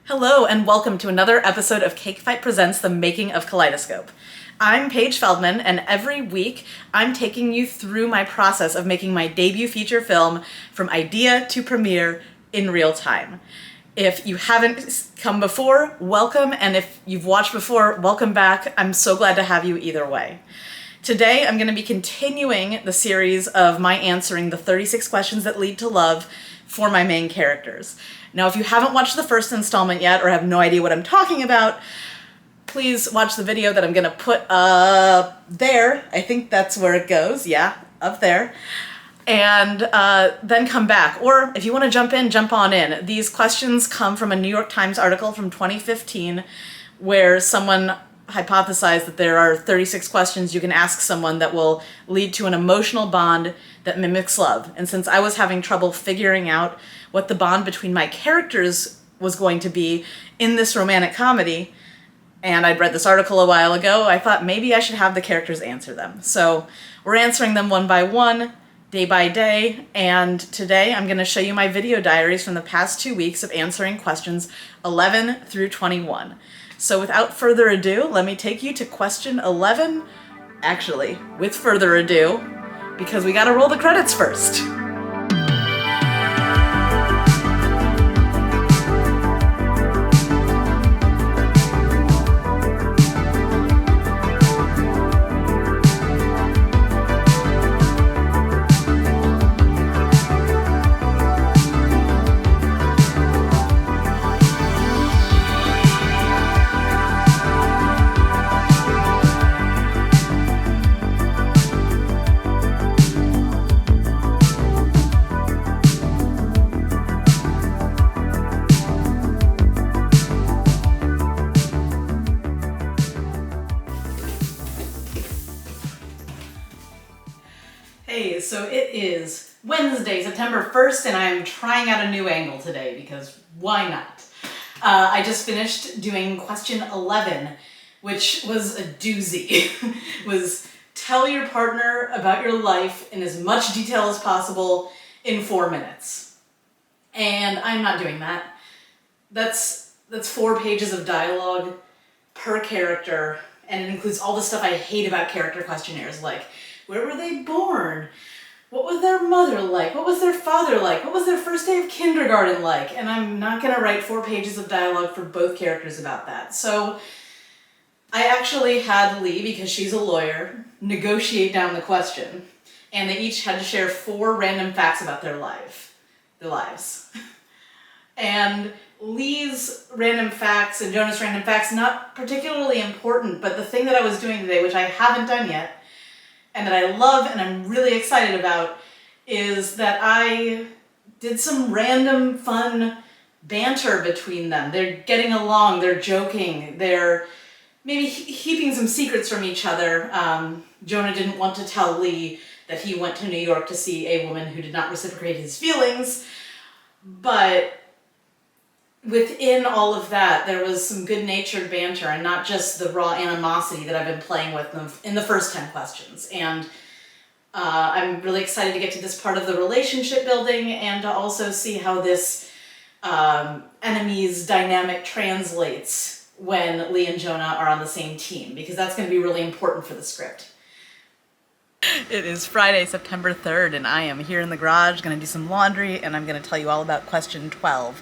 Hello and welcome to another episode of Cake Fight Presents The Making of Kaleidoscope. I'm Paige Feldman, and every week I'm taking you through my process of making my debut feature film from idea to premiere in real time. If you haven't come before, welcome, and if you've watched before, welcome back. I'm so glad to have you either way. Today I'm going to be continuing the series of my answering the 36 questions that lead to love for my main characters. Now, if you haven't watched the first installment yet or have no idea what I'm talking about, please watch the video that I'm going to put up there. I think that's where it goes. Yeah, up there. And then come back. Or if you want to jump in, jump on in. These questions come from a New York Times article from 2015 where someone hypothesized that there are 36 questions you can ask someone that will lead to an emotional bond that mimics love. And since I was having trouble figuring out what the bond between my characters was going to be in this romantic comedy, and I'd read this article a while ago, I thought maybe I should have the characters answer them. So we're answering them one by one, day by day, and today I'm going to show you my video diaries from the past 2 weeks of answering questions 11 through 21. So without further ado, let me take you to question 11. Actually, with further ado, because we gotta roll the credits first. Hey, so it is Wednesday, September 1st, and I'm trying out a new angle today because why not? I just finished doing question 11, which was a doozy. Was tell your partner about your life in as much detail as possible in 4 minutes. And I'm not doing that. That's 4 pages of dialogue per character, and it includes all the stuff I hate about character questionnaires, like where were they born? What was their mother like? What was their father like? What was their first day of kindergarten like? And I'm not going to write 4 pages of dialogue for both characters about that. So I actually had Lee, because she's a lawyer, negotiate down the question. And they each had to share 4 random facts about their lives. And Lee's random facts and Jonah's random facts, not particularly important, but the thing that I was doing today, which I haven't done yet, and that I love and I'm really excited about, is that I did some random fun banter between them. They're getting along, they're joking, they're maybe heaping some secrets from each other. Jonah didn't want to tell Lee that he went to New York to see a woman who did not reciprocate his feelings, but within all of that, there was some good-natured banter and not just the raw animosity that I've been playing with in the first 10 questions. And I'm really excited to get to this part of the relationship building and to also see how this enemies dynamic translates when Lee and Jonah are on the same team, because that's going to be really important for the script. It is Friday, September 3rd, and I am here in the garage going to do some laundry, and I'm going to tell you all about question 12.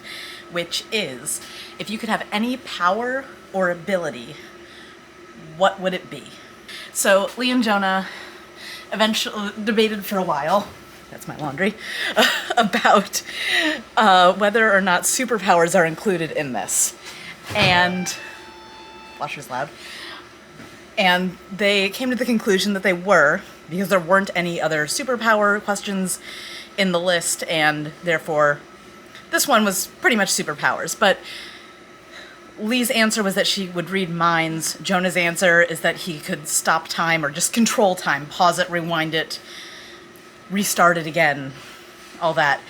Which is, if you could have any power or ability, what would it be? So Lee and Jonah eventually debated for a while, that's my laundry, about whether or not superpowers are included in this. And, washer's loud. And they came to the conclusion that they were, because there weren't any other superpower questions in the list, and therefore this one was pretty much superpowers. But Lee's answer was that she would read minds. Jonah's answer is that he could stop time or just control time, pause it, rewind it, restart it again, all that.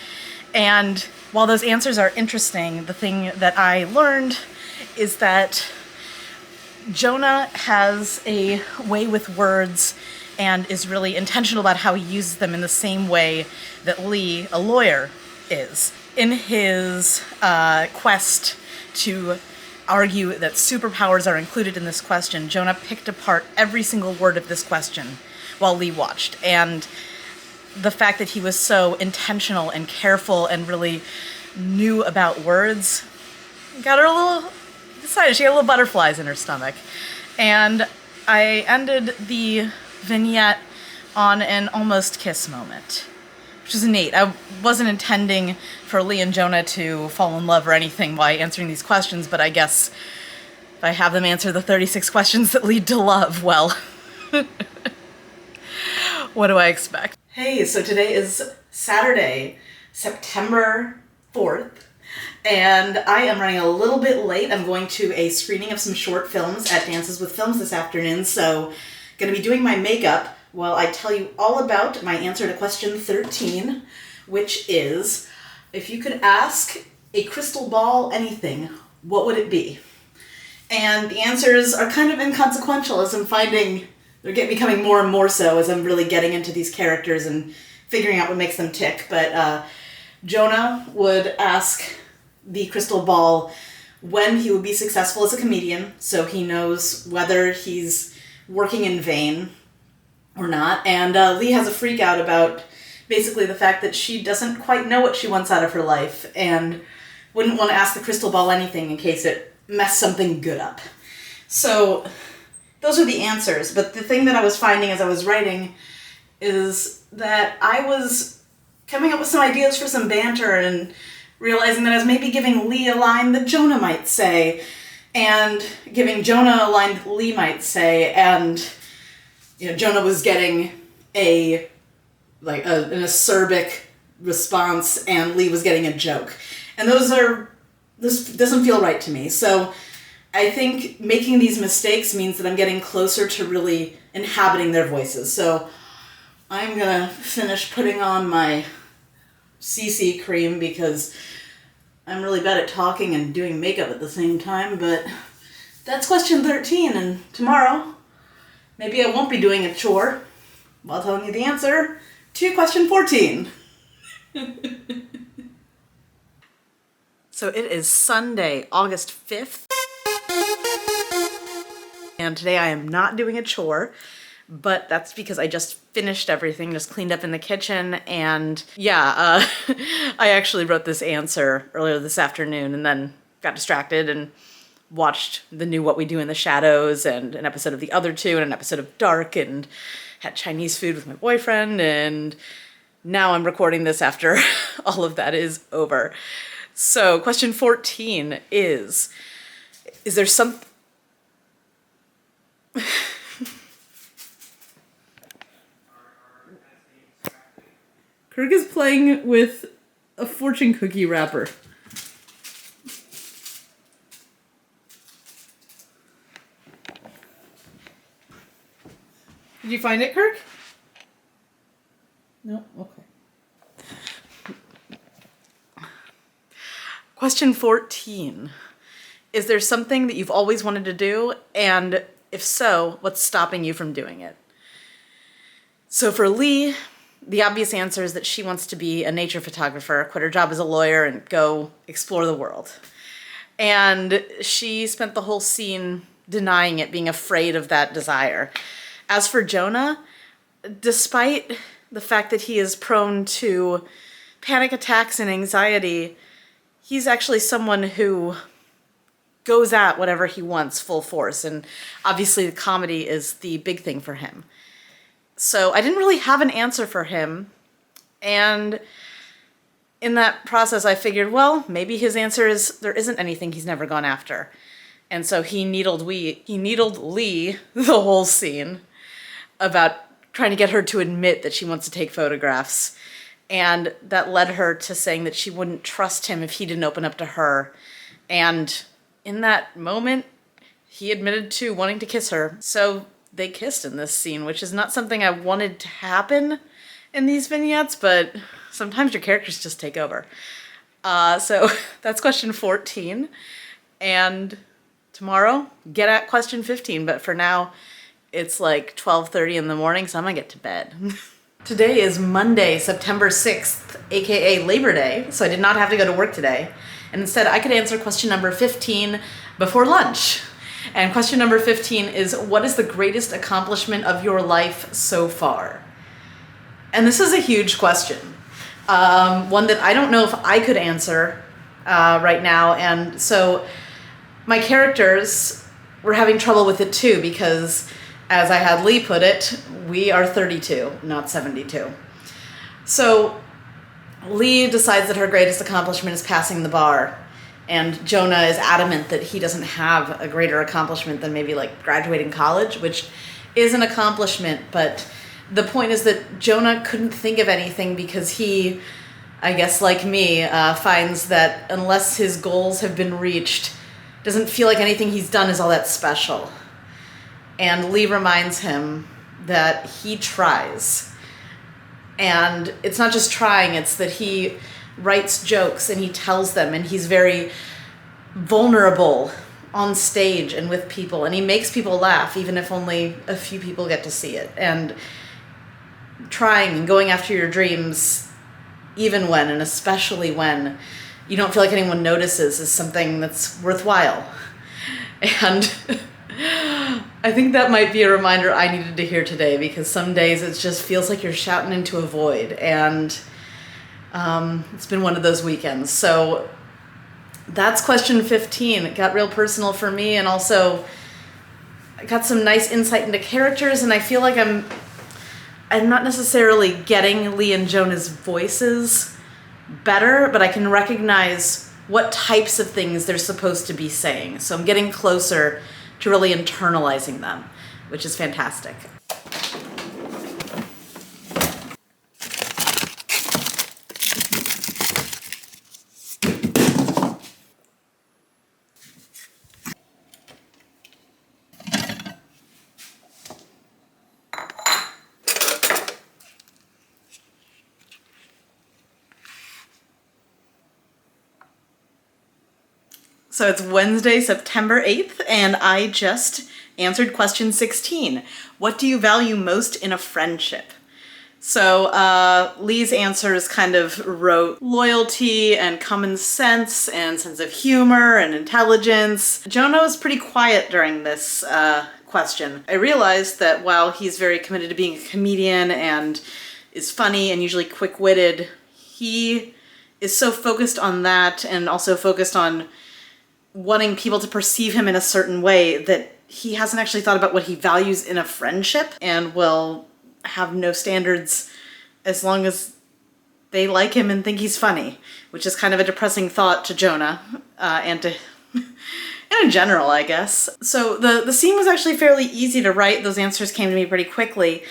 And while those answers are interesting, the thing that I learned is that Jonah has a way with words and is really intentional about how he uses them in the same way that Lee, a lawyer, is. In his quest to argue that superpowers are included in this question, Jonah picked apart every single word of this question while Lee watched. And the fact that he was so intentional and careful and really knew about words got her a little excited. She had little butterflies in her stomach. And I ended the vignette on an almost kiss moment, which is neat. I wasn't intending for Lee and Jonah to fall in love or anything by answering these questions, but I guess if I have them answer the 36 questions that lead to love, well, what do I expect? Hey, so today is Saturday, September 4th, and I am running a little bit late. I'm going to a screening of some short films at Dances with Films this afternoon, so going to be doing my makeup while I tell you all about my answer to question 13, which is, if you could ask a crystal ball anything, what would it be? And the answers are kind of inconsequential, as I'm finding they're becoming more and more so as I'm really getting into these characters and figuring out what makes them tick. But Jonah would ask the crystal ball when he would be successful as a comedian, so he knows whether he's working in vain or not. And Lee has a freak out about basically the fact that she doesn't quite know what she wants out of her life and wouldn't want to ask the crystal ball anything in case it messed something good up. So those are the answers, but the thing that I was finding as I was writing is that I was coming up with some ideas for some banter and realizing that I was maybe giving Lee a line that Jonah might say, and giving Jonah a line that Lee might say, and Jonah was getting an acerbic response, and Lee was getting a joke. And this doesn't feel right to me. So I think making these mistakes means that I'm getting closer to really inhabiting their voices. So I'm gonna finish putting on my CC cream because I'm really bad at talking and doing makeup at the same time, but that's question 13, and tomorrow maybe I won't be doing a chore while telling you the answer to question 14. So it is Sunday, August 5th. And today I am not doing a chore, but that's because I just finished everything, just cleaned up in the kitchen, and yeah, I actually wrote this answer earlier this afternoon and then got distracted and watched the new What We Do in the Shadows and an episode of The Other Two and an episode of Dark and had Chinese food with my boyfriend, and now I'm recording this after all of that is over. So question 14 is there something... Kirk is playing with a fortune cookie wrapper. Did you find it, Kirk? No? Okay. Question 14. Is there something that you've always wanted to do? And if so, what's stopping you from doing it? So for Lee, the obvious answer is that she wants to be a nature photographer, quit her job as a lawyer, and go explore the world. And she spent the whole scene denying it, being afraid of that desire. As for Jonah, despite the fact that he is prone to panic attacks and anxiety, he's actually someone who goes at whatever he wants full force, and obviously the comedy is the big thing for him. So I didn't really have an answer for him, and in that process I figured, well, maybe his answer is there isn't anything he's never gone after. And so he needled Lee the whole scene about trying to get her to admit that she wants to take photographs, and that led her to saying that she wouldn't trust him if he didn't open up to her. And in that moment, he admitted to wanting to kiss her. So they kissed in this scene, which is not something I wanted to happen in these vignettes, but sometimes your characters just take over. So that's question 14. And tomorrow, get at question 15. But for now, it's like 12:30 in the morning, so I'm gonna get to bed. Today is Monday, September 6th, aka Labor Day, so I did not have to go to work today. And instead, I could answer question number 15 before lunch. And question number 15 is, what is the greatest accomplishment of your life so far? And this is a huge question. One that I don't know if I could answer right now. And so my characters were having trouble with it too, because as I had Lee put it, we are 32, not 72. So Lee decides that her greatest accomplishment is passing the bar. And Jonah is adamant that he doesn't have a greater accomplishment than maybe like graduating college, which is an accomplishment. But the point is that Jonah couldn't think of anything because he, I guess like me, finds that unless his goals have been reached, doesn't feel like anything he's done is all that special. And Lee reminds him that he tries. And it's not just trying, it's that he writes jokes and he tells them, and he's very vulnerable on stage and with people, and he makes people laugh even if only a few people get to see it. And trying and going after your dreams, even when and especially when you don't feel like anyone notices, is something that's worthwhile. And I think that might be a reminder I needed to hear today, because some days it just feels like you're shouting into a void, and it's been one of those weekends. So that's question 15. It got real personal for me, and also I got some nice insight into characters, and I feel like I'm not necessarily getting Lee and Jonah's voices better, but I can recognize what types of things they're supposed to be saying. So I'm getting closer to really internalizing them, which is fantastic. So it's Wednesday, September 8th, and I just answered question 16. What do you value most in a friendship? So Lee's answers kind of wrote loyalty and common sense and sense of humor and intelligence. Jonah was pretty quiet during this question. I realized that while he's very committed to being a comedian and is funny and usually quick-witted, he is so focused on that, and also focused on wanting people to perceive him in a certain way, that he hasn't actually thought about what he values in a friendship, and will have no standards as long as they like him and think he's funny, which is kind of a depressing thought to Jonah, and to and in general, I guess. So the scene was actually fairly easy to write. Those answers came to me pretty quickly.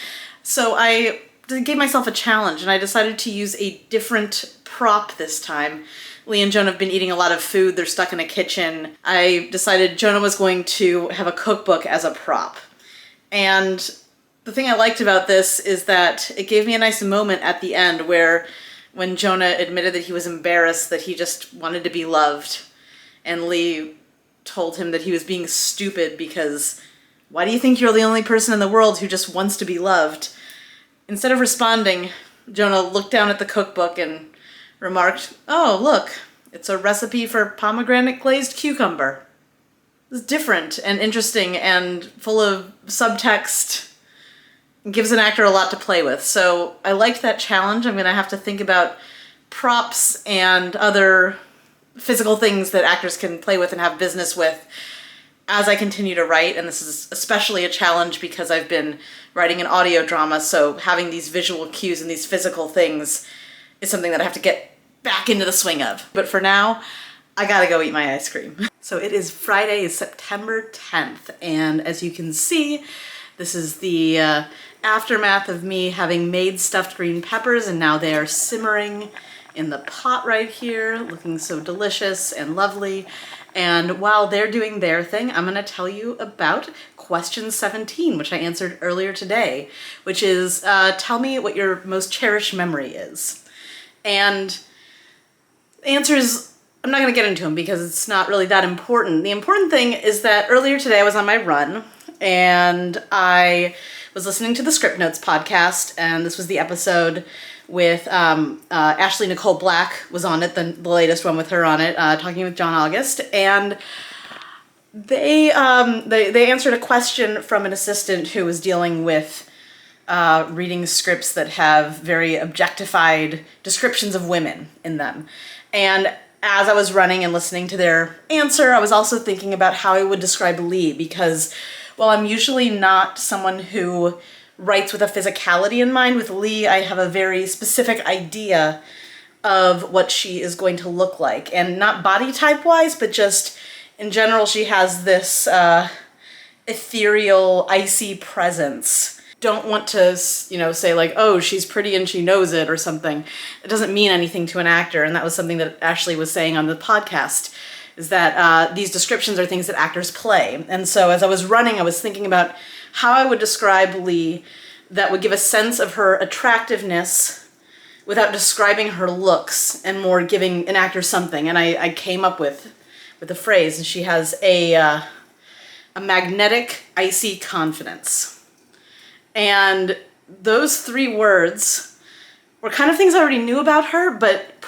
So I gave myself a challenge, and I decided to use a different prop this time. Lee and Jonah have been eating a lot of food. They're stuck in a kitchen. I decided Jonah was going to have a cookbook as a prop. And the thing I liked about this is that it gave me a nice moment at the end where, when Jonah admitted that he was embarrassed, that he just wanted to be loved, and Lee told him that he was being stupid because, why do you think you're the only person in the world who just wants to be loved? Instead of responding, Jonah looked down at the cookbook and remarked, "Oh, look, it's a recipe for pomegranate glazed cucumber." It's different and interesting and full of subtext. It gives an actor a lot to play with. So I liked that challenge. I'm gonna have to think about props and other physical things that actors can play with and have business with as I continue to write. And this is especially a challenge because I've been writing an audio drama, so having these visual cues and these physical things is something that I have to get back into the swing of. But for now, I gotta go eat my ice cream. So it is Friday, September 10th, and as you can see, this is the aftermath of me having made stuffed green peppers, and now they are simmering in the pot right here, looking so delicious and lovely. And while they're doing their thing, I'm gonna tell you about question 17, which I answered earlier today, which is, tell me what your most cherished memory is. And the answers, I'm not gonna get into them because it's not really that important. The important thing is that earlier today I was on my run, and I was listening to the Script Notes podcast, and this was the episode with Ashley Nicole Black was on it, the latest one with her on it, talking with John August, and they answered a question from an assistant who was dealing with reading scripts that have very objectified descriptions of women in them. And as I was running and listening to their answer, I was also thinking about how I would describe Lee, because while I'm usually not someone who writes with a physicality in mind, with Lee I have a very specific idea of what she is going to look like. And not body type wise, but just in general, she has this ethereal, icy presence. Don't want to, say like, oh, she's pretty and she knows it or something. It doesn't mean anything to an actor. And that was something that Ashley was saying on the podcast, is that these descriptions are things that actors play. And so as I was running, I was thinking about how I would describe Lee that would give a sense of her attractiveness without describing her looks and more giving an actor something. And I came up with a phrase, and she has a magnetic, icy confidence. And those 3 words were kind of things I already knew about her, but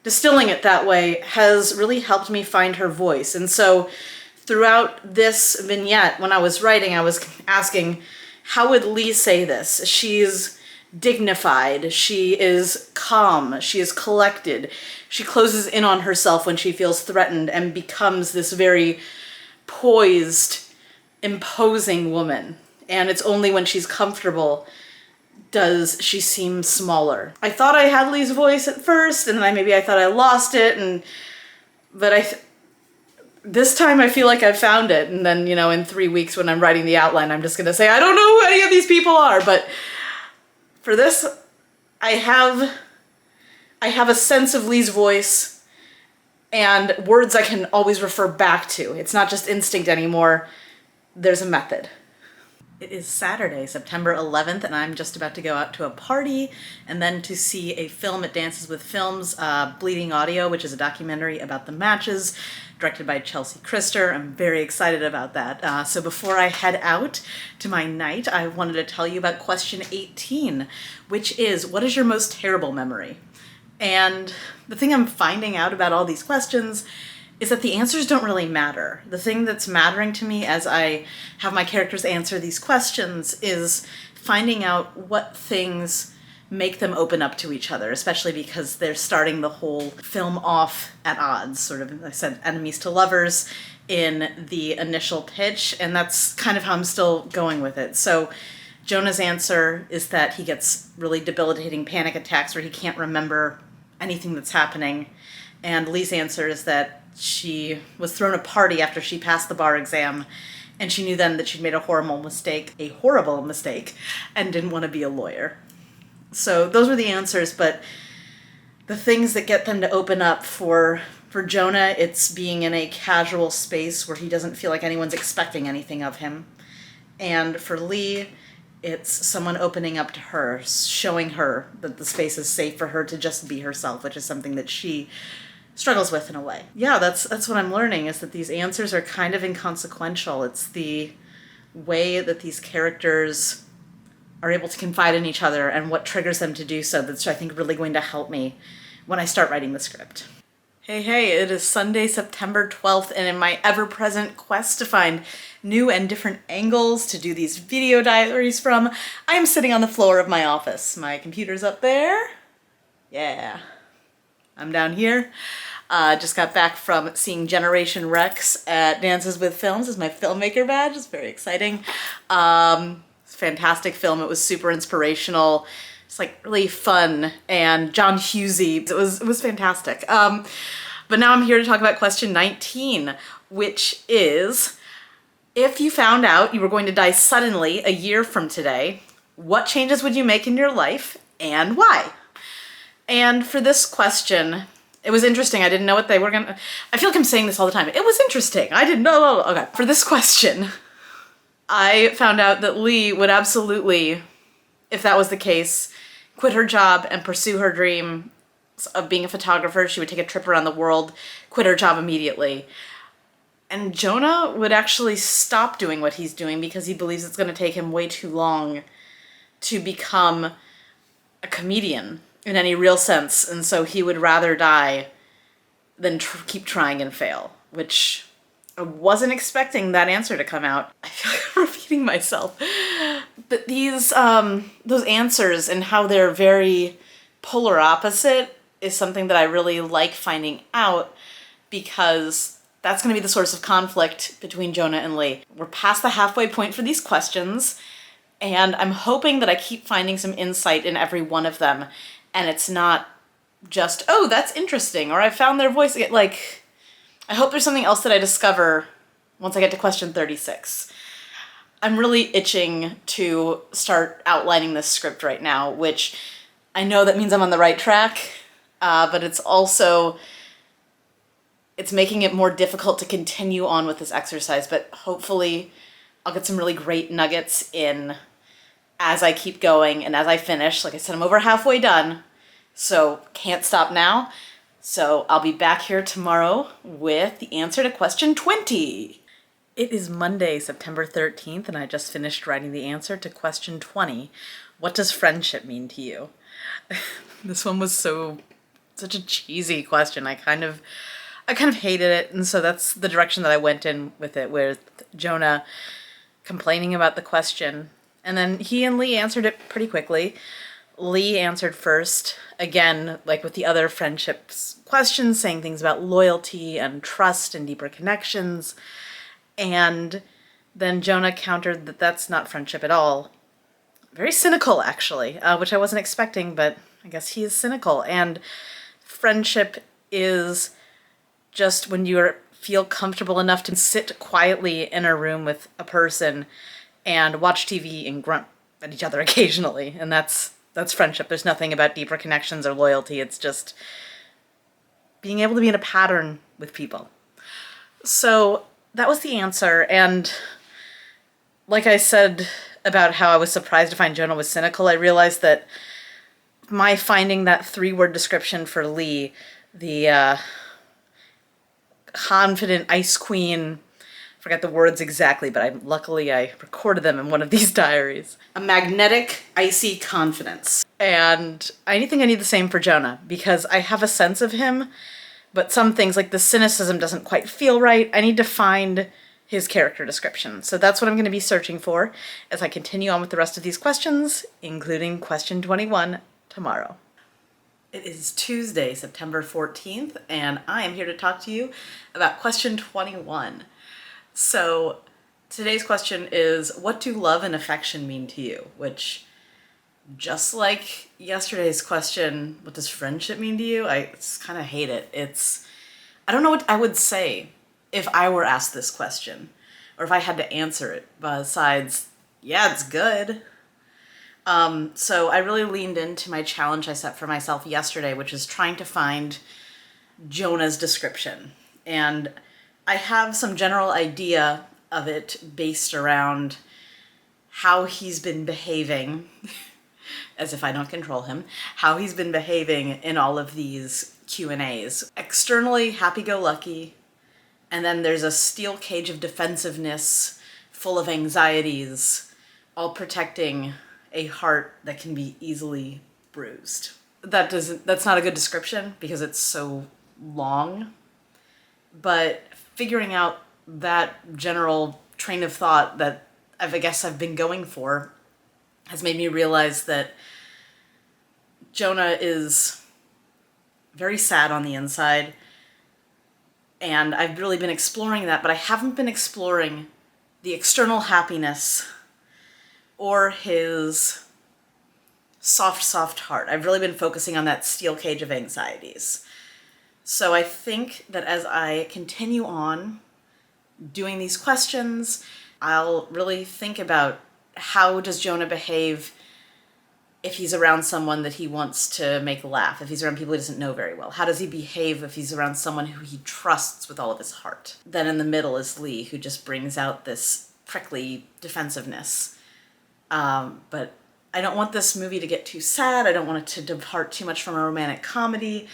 distilling it that way has really helped me find her voice. And so throughout this vignette, when I was writing, I was asking, how would Lee say this? She's dignified, she is calm, she is collected, she closes in on herself when she feels threatened and becomes this very poised, imposing woman. And it's only when she's comfortable does she seem smaller. I thought I had Lee's voice at first, and then maybe I thought I lost it, but this time I feel like I found it. And then, in 3 weeks when I'm writing the outline, I'm just gonna say, I don't know who any of these people are, but for this, I have a sense of Lee's voice and words I can always refer back to. It's not just instinct anymore. There's a method. It is Saturday, September 11th, and I'm just about to go out to a party and then to see a film at Dances with Films, Bleeding Audio, which is a documentary about the matches, directed by Chelsea Christer. I'm very excited about that. So before I head out to my night, I wanted to tell you about question 18, which is, what is your most terrible memory? And the thing I'm finding out about all these questions is that the answers don't really matter. The thing that's mattering to me as I have my characters answer these questions is finding out what things make them open up to each other, especially because they're starting the whole film off at odds, sort of, I said, enemies to lovers in the initial pitch, and that's kind of how I'm still going with it. So Jonah's answer is that he gets really debilitating panic attacks where he can't remember anything that's happening, and Lee's answer is that she was thrown a party after she passed the bar exam, and she knew then that she'd made a horrible mistake, and didn't want to be a lawyer. So those were the answers, but the things that get them to open up for Jonah, it's being in a casual space where he doesn't feel like anyone's expecting anything of him. And for Lee, it's someone opening up to her, showing her that the space is safe for her to just be herself, which is something that she struggles with in a way. Yeah, that's what I'm learning, is that these answers are kind of inconsequential. It's the way that these characters are able to confide in each other and what triggers them to do so that's, I think, really going to help me when I start writing the script. Hey, it is Sunday, September 12th, and in my ever-present quest to find new and different angles to do these video diaries from, I am sitting on the floor of my office. My computer's up there. Yeah. I'm down here. Just got back from seeing Generation Rex at Dances with Films as my filmmaker badge. It's very exciting. It's a fantastic film. It was super inspirational. It's like really fun, and John Hughesy. It was fantastic. But now I'm here to talk about question 19, which is, if you found out you were going to die suddenly a year from today, what changes would you make in your life and why? And for this question, it was interesting. I didn't know what they were gonna, I feel like I'm saying this all the time. It was interesting. I didn't know. Okay. For this question, I found out that Lee would absolutely, if that was the case, quit her job and pursue her dream of being a photographer. She would take a trip around the world, quit her job immediately. And Jonah would actually stop doing what he's doing because he believes it's going to take him way too long to become a comedian in any real sense. And so he would rather die than keep trying and fail, which I wasn't expecting that answer to come out. I feel like I'm repeating myself. But those answers and how they're very polar opposite is something that I really like finding out, because that's going to be the source of conflict between Jonah and Lee. We're past the halfway point for these questions, and I'm hoping that I keep finding some insight in every one of them, and it's not just, oh, that's interesting, or I found their voice. Like, I hope there's something else that I discover once I get to question 36. I'm really itching to start outlining this script right now, which I know that means I'm on the right track, but it's making it more difficult to continue on with this exercise, but hopefully I'll get some really great nuggets in as I keep going and as I finish. Like I said, I'm over halfway done, so can't stop now. So I'll be back here tomorrow with the answer to question 20. It is Monday, September 13th, and I just finished writing the answer to question 20. What does friendship mean to you? This one was such a cheesy question. I kind of hated it, and so that's the direction that I went in with it, with Jonah complaining about the question. And then he and Lee answered it pretty quickly. Lee answered first, again, like with the other friendships questions, saying things about loyalty and trust and deeper connections. And then Jonah countered that that's not friendship at all. Very cynical, actually, which I wasn't expecting, but I guess he is cynical. And friendship is just when you feel comfortable enough to sit quietly in a room with a person and watch TV and grunt at each other occasionally. And that's friendship. There's nothing about deeper connections or loyalty. It's just being able to be in a pattern with people. So that was the answer. And like I said about how I was surprised to find Jonah was cynical, I realized that my finding that 3-word description for Lee, the confident ice queen, forget the words exactly, but luckily I recorded them in one of these diaries. A magnetic, icy confidence. And I think I need the same for Jonah, because I have a sense of him, but some things like the cynicism doesn't quite feel right. I need to find his character description. So that's what I'm going to be searching for as I continue on with the rest of these questions, including question 21 tomorrow. It is Tuesday, September 14th, and I am here to talk to you about question 21. So today's question is, what do love and affection mean to you? Which, just like yesterday's question, what does friendship mean to you? I kind of hate it. I don't know what I would say if I were asked this question, or if I had to answer it, besides, yeah, it's good. So I really leaned into my challenge I set for myself yesterday, which is trying to find Jonah's description. And I have some general idea of it based around how he's been behaving, as if I don't control him, how he's been behaving in all of these Q&As. Externally happy-go-lucky, and then there's a steel cage of defensiveness full of anxieties, all protecting a heart that can be easily bruised. That's not a good description because it's so long, but figuring out that general train of thought that I guess I've been going for has made me realize that Jonah is very sad on the inside, and I've really been exploring that, but I haven't been exploring the external happiness or his soft heart. I've really been focusing on that steel cage of anxieties. So I think that as I continue on doing these questions, I'll really think about how does Jonah behave if he's around someone that he wants to make laugh, if he's around people he doesn't know very well. How does he behave if he's around someone who he trusts with all of his heart? Then in the middle is Lee, who just brings out this prickly defensiveness. But I don't want this movie to get too sad. I don't want it to depart too much from a romantic comedy.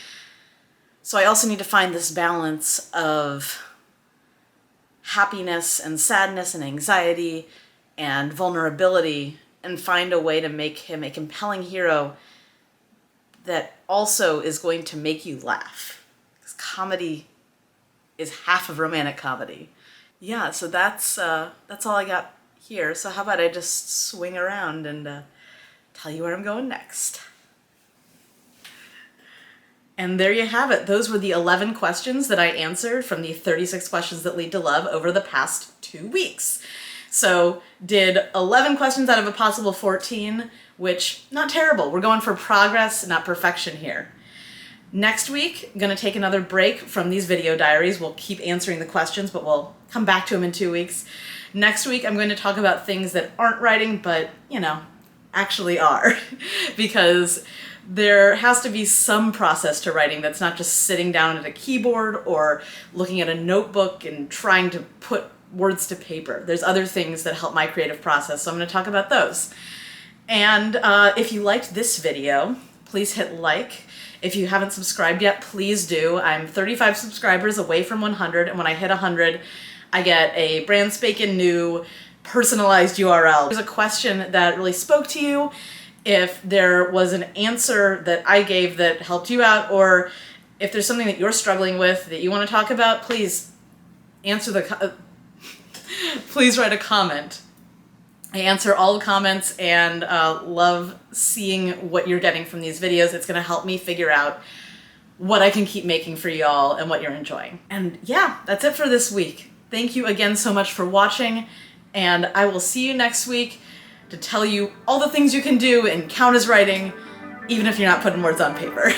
So I also need to find this balance of happiness and sadness and anxiety and vulnerability and find a way to make him a compelling hero that also is going to make you laugh. Because comedy is half of romantic comedy. Yeah, so that's all I got here. So how about I just swing around and tell you where I'm going next. And there you have it. Those were the 11 questions that I answered from the 36 questions that lead to love over the past 2 weeks. So did 11 questions out of a possible 14, which not terrible. We're going for progress, not perfection here. Next week, I'm gonna take another break from these video diaries. We'll keep answering the questions, but we'll come back to them in 2 weeks. Next week, I'm going to talk about things that aren't writing, but, you know, actually are. Because there has to be some process to writing that's not just sitting down at a keyboard or looking at a notebook and trying to put words to paper. There's other things that help my creative process, so I'm going to talk about those. And if you liked this video, please hit like. If you haven't subscribed yet, please do. I'm 35 subscribers away from 100, and when I hit 100, I get a brand spanking new personalized URL. There's a question that really spoke to you. If there was an answer that I gave that helped you out, or if there's something that you're struggling with that you want to talk about, please answer please write a comment. I answer all the comments and love seeing what you're getting from these videos. It's gonna help me figure out what I can keep making for y'all and what you're enjoying. And yeah, that's it for this week. Thank you again so much for watching, and I will see you next week to tell you all the things you can do and count as writing, even if you're not putting words on paper.